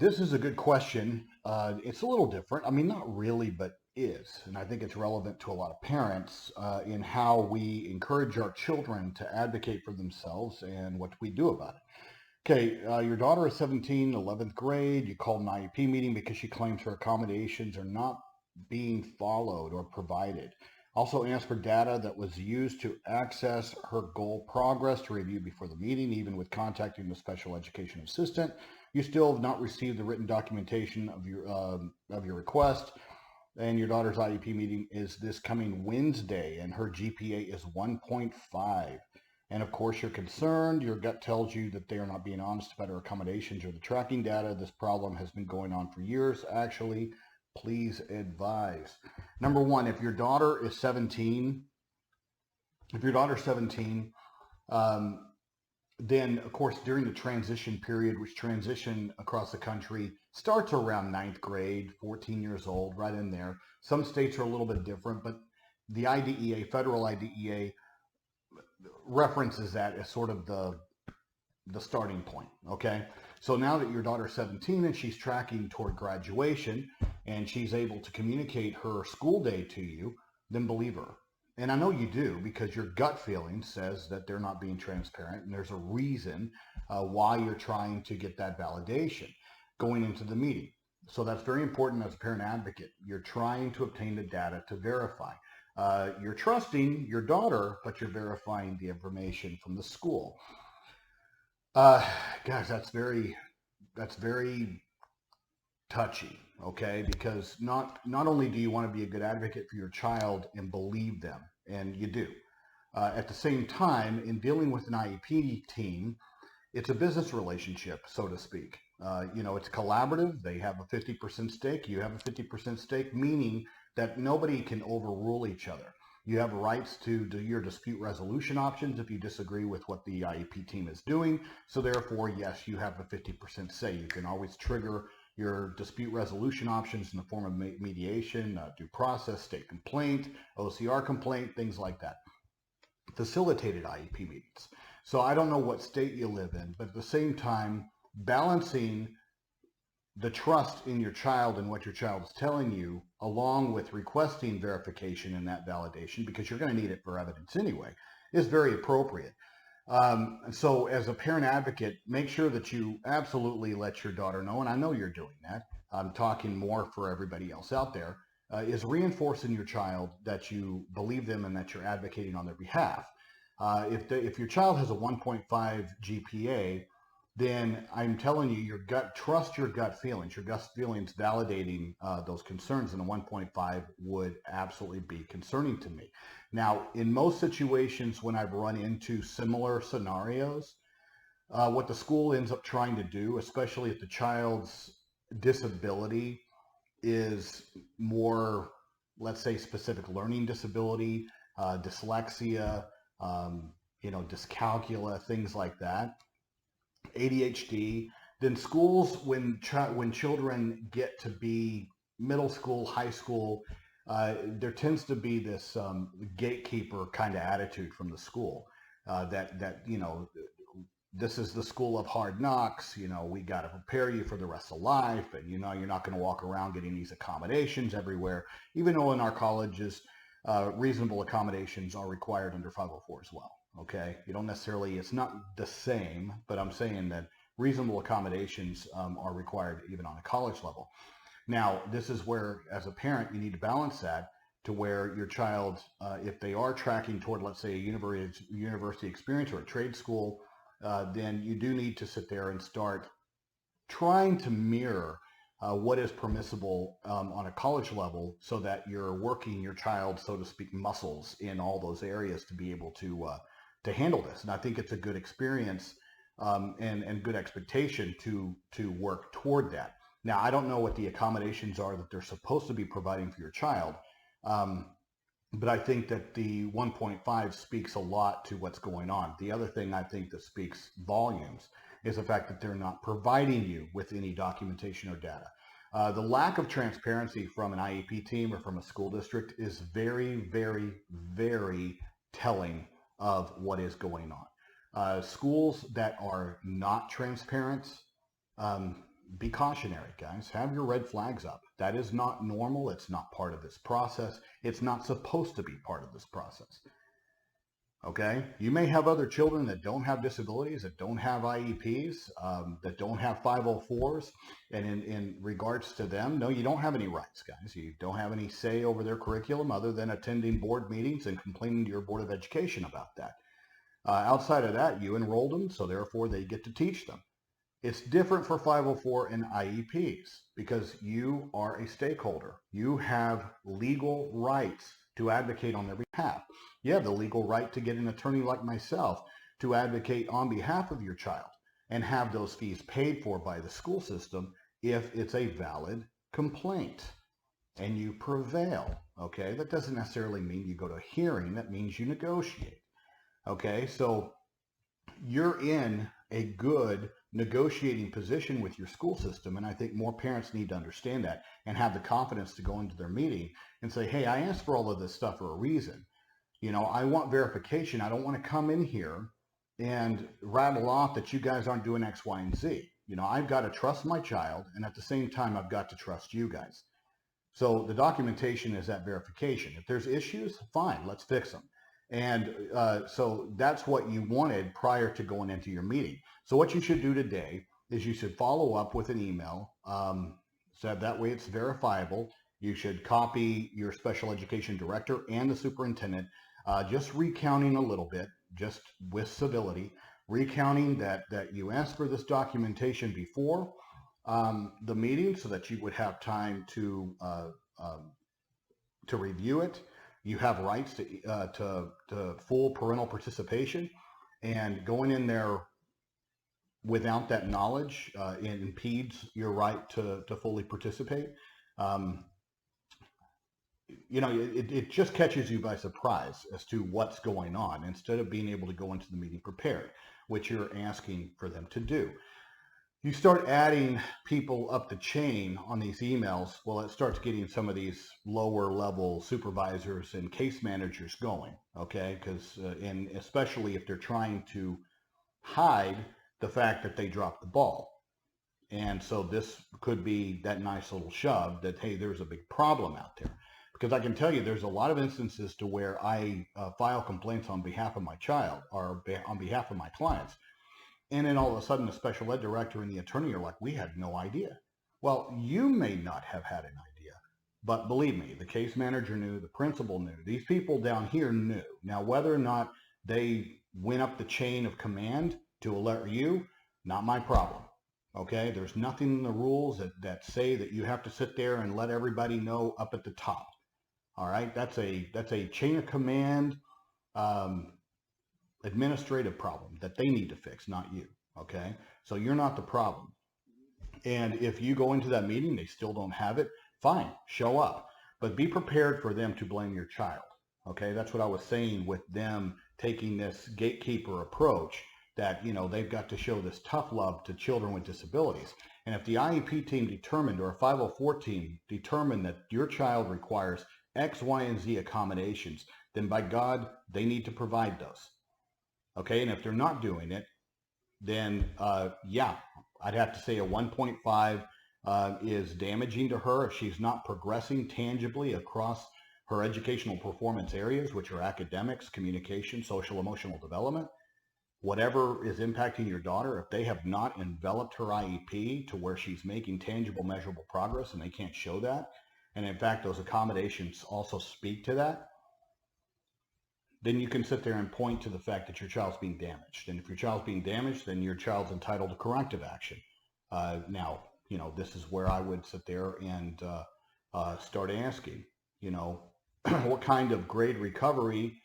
This is a good question. It's a little different. I mean, not really, but is. And I think it's relevant to a lot of parents in how we encourage our children to advocate for themselves and what we do about it. Okay, your daughter is 17, 11th grade. You called an IEP meeting because she claims her accommodations are not being followed or provided. Also asked for data that was used to access her goal progress to review before the meeting, even with contacting the special education assistant. You still have not received the written documentation of your request. And your daughter's IEP meeting is this coming Wednesday, and her GPA is 1.5. And of course, you're concerned. Your gut tells you that they are not being honest about her accommodations or the tracking data. This problem has been going on for years. Actually, please advise. Number one, if your daughter is 17, um, then of course during the transition period, which transition across the country starts around ninth grade, 14 years old, right in there. Some states are a little bit different, but the IDEA, federal IDEA, references that as sort of the starting point. Okay, so now that your daughter's 17 and she's tracking toward graduation and she's able to communicate her school day to you, then believe her. And I know you do, because your gut feeling says that they're not being transparent, and there's a reason why you're trying to get that validation going into the meeting. So that's very important as a parent advocate. You're trying to obtain the data to verify. You're trusting your daughter, but you're verifying the information from the school. Guys, that's very touchy, okay? Because not only do you want to be a good advocate for your child and believe them, and you do, at the same time, in dealing with an IEP team, it's a business relationship, so to speak. It's collaborative. They have a 50% stake. You have a 50% stake, meaning that nobody can overrule each other. You have rights to do your dispute resolution options if you disagree with what the IEP team is doing. So therefore, yes, you have a 50% say. You can always trigger your dispute resolution options in the form of mediation, due process, state complaint, OCR complaint, things like that. Facilitated IEP meetings. So I don't know what state you live in, but at the same time, balancing the trust in your child and what your child is telling you, along with requesting verification and that validation, because you're going to need it for evidence anyway, is very appropriate. So as a parent advocate, make sure that you absolutely let your daughter know, and I know you're doing that. I'm talking more for everybody else out there, is reinforcing your child that you believe them and that you're advocating on their behalf. If your child has a 1.5 GPA, then I'm telling you, trust your gut feelings. Your gut feelings validating those concerns, and a 1.5 would absolutely be concerning to me. Now, in most situations when I've run into similar scenarios, what the school ends up trying to do, especially if the child's disability is more, let's say, specific learning disability, dyslexia, dyscalculia, things like that, ADHD, then schools, when children get to be middle school, high school, there tends to be this gatekeeper kind of attitude from the school that this is the school of hard knocks. We got to prepare you for the rest of life, and you're not going to walk around getting these accommodations everywhere, even though in our colleges reasonable accommodations are required under 504 as well. Okay, you don't necessarily, it's not the same, but I'm saying that reasonable accommodations are required even on a college level. Now, this is where, as a parent, you need to balance that to where your child, if they are tracking toward, let's say, a university experience or a trade school, then you do need to sit there and start trying to mirror what is permissible on a college level, so that you're working your child, so to speak, muscles in all those areas to be able to handle this. And I think it's a good experience and good expectation to work toward that. Now, I don't know what the accommodations are that they're supposed to be providing for your child, but I think that the 1.5 speaks a lot to what's going on. The other thing I think that speaks volumes is the fact that they're not providing you with any documentation or data. The lack of transparency from an IEP team or from a school district is very, very, very telling of what is going on. Schools that are not transparent, be cautionary, guys. Have your red flags up. That is not normal. It's not part of this process. It's not supposed to be part of this process. Okay? You may have other children that don't have disabilities, that don't have IEPs, that don't have 504s. And in regards to them, no, you don't have any rights, guys. You don't have any say over their curriculum other than attending board meetings and complaining to your Board of Education about that. Outside of that, you enrolled them, so therefore they get to teach them. It's different for 504 and IEPs because you are a stakeholder. You have legal rights to advocate on their behalf. You have the legal right to get an attorney like myself to advocate on behalf of your child and have those fees paid for by the school system if it's a valid complaint and you prevail. Okay, that doesn't necessarily mean you go to a hearing. That means you negotiate. Okay, so you're in a good negotiating position with your school system, and I think more parents need to understand that and have the confidence to go into their meeting and say, hey, I asked for all of this stuff for a reason. You know, I want verification. I don't want to come in here and rattle off that you guys aren't doing X, Y, and Z. You know, I've got to trust my child, and at the same time, I've got to trust you guys. So the documentation is that verification. If there's issues, fine, let's fix them. And so that's what you wanted prior to going into your meeting. So what you should do today is you should follow up with an email. So that way it's verifiable. You should copy your special education director and the superintendent, just recounting a little bit, just with civility, recounting that you asked for this documentation before the meeting so that you would have time to review it. You have rights to full parental participation, and going in there without that knowledge impedes your right to fully participate. You know, it just catches you by surprise as to what's going on instead of being able to go into the meeting prepared, which you're asking for them to do. You start adding people up the chain on these emails, well, it starts getting some of these lower level supervisors and case managers going, okay? Because, and especially if they're trying to hide the fact that they dropped the ball. And so this could be that nice little shove that, hey, there's a big problem out there. Because I can tell you there's a lot of instances to where I file complaints on behalf of my child or on behalf of my clients. And then all of a sudden, the special ed director and the attorney are like, we had no idea. Well, you may not have had an idea, but believe me, the case manager knew, the principal knew, these people down here knew. Now, whether or not they went up the chain of command to alert you, not my problem. Okay, there's nothing in the rules that say that you have to sit there and let everybody know up at the top. All right, that's a chain of command administrative problem that they need to fix, not you. Okay, so you're not the problem. And if you go into that meeting, they still don't have it, fine, show up, but be prepared for them to blame your child. Okay, that's what I was saying with them taking this gatekeeper approach that, you know, they've got to show this tough love to children with disabilities. And if the IEP team determined, or a 504 team determined that your child requires X, Y, and Z accommodations, then by God, they need to provide those. Okay, and if they're not doing it, then yeah, I'd have to say a 1.5 is damaging to her if she's not progressing tangibly across her educational performance areas, which are academics, communication, social emotional development. Whatever is impacting your daughter, if they have not enveloped her IEP to where she's making tangible, measurable progress and they can't show that, and in fact those accommodations also speak to that, then you can sit there and point to the fact that your child's being damaged. And if your child's being damaged, then your child's entitled to corrective action. Now, you know, this is where I would sit there and start asking, you know, what kind of grade recovery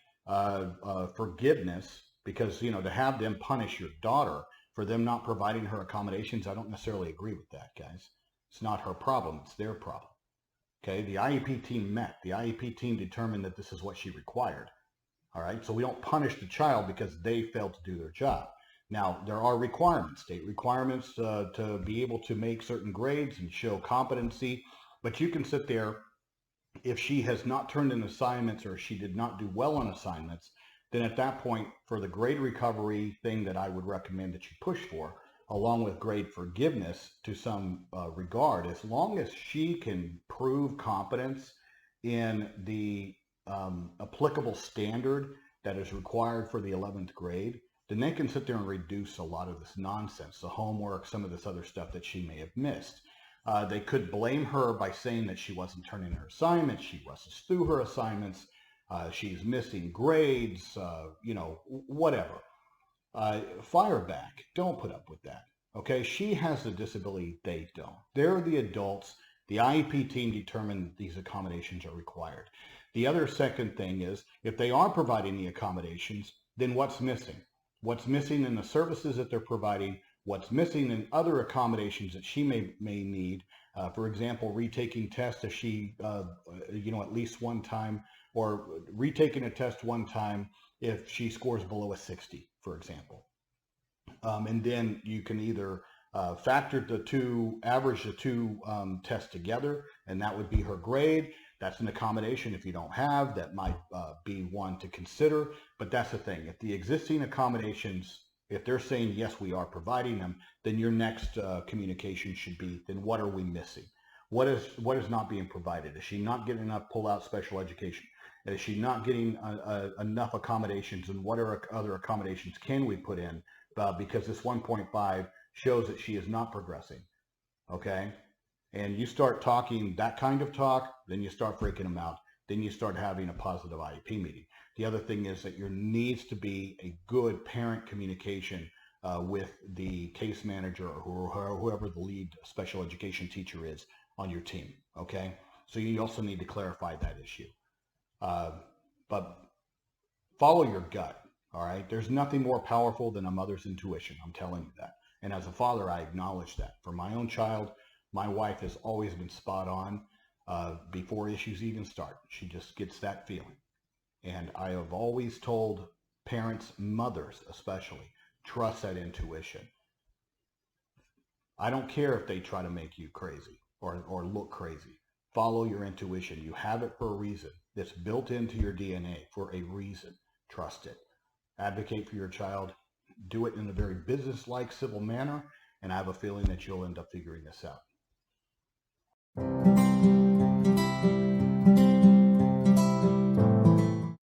forgiveness, because, you know, to have them punish your daughter for them not providing her accommodations, I don't necessarily agree with that, guys. It's not her problem, it's their problem. Okay, the IEP team met. The IEP team determined that this is what she required. All right, so we don't punish the child because they failed to do their job. Now, there are requirements, state requirements to be able to make certain grades and show competency, but you can sit there, if she has not turned in assignments or she did not do well on assignments, then at that point, for the grade recovery thing that I would recommend that you push for, along with grade forgiveness to some regard, as long as she can prove competence in the applicable standard that is required for the 11th grade, then they can sit there and reduce a lot of this nonsense, the homework, some of this other stuff that she may have missed. They could blame her by saying that she wasn't turning her assignments, she rushes through her assignments, she's missing grades, whatever. Fire back. Don't put up with that. Okay, she has a disability, they don't. They're the adults. The IEP team determined these accommodations are required. The other second thing is, if they are providing the accommodations, then what's missing? What's missing in the services that they're providing? What's missing in other accommodations that she may need? For example, retaking tests if she, at least one time, or retaking a test one time if she scores below a 60, for example. And then you can either average the two tests together, and that would be her grade. That's an accommodation. If you don't have, that might be one to consider. But that's the thing. If the existing accommodations, if they're saying, yes, we are providing them, then your next communication should be, then what are we missing? What is not being provided? Is she not getting enough pull-out special education? Is she not getting enough accommodations? And what other accommodations can we put in? Because this 1.5 shows that she is not progressing. Okay? And you start talking that kind of talk, then you start freaking them out. Then you start having a positive IEP meeting. The other thing is that there needs to be a good parent communication with the case manager or whoever the lead special education teacher is on your team. Okay? So you also need to clarify that issue. But follow your gut. All right. There's nothing more powerful than a mother's intuition. I'm telling you that. And as a father, I acknowledge that. For my own child, my wife has always been spot on before issues even start. She just gets that feeling. And I have always told parents, mothers especially, trust that intuition. I don't care if they try to make you crazy or look crazy. Follow your intuition. You have it for a reason. It's built into your DNA for a reason. Trust it. Advocate for your child. Do it in a very business-like, civil manner, and I have a feeling that you'll end up figuring this out.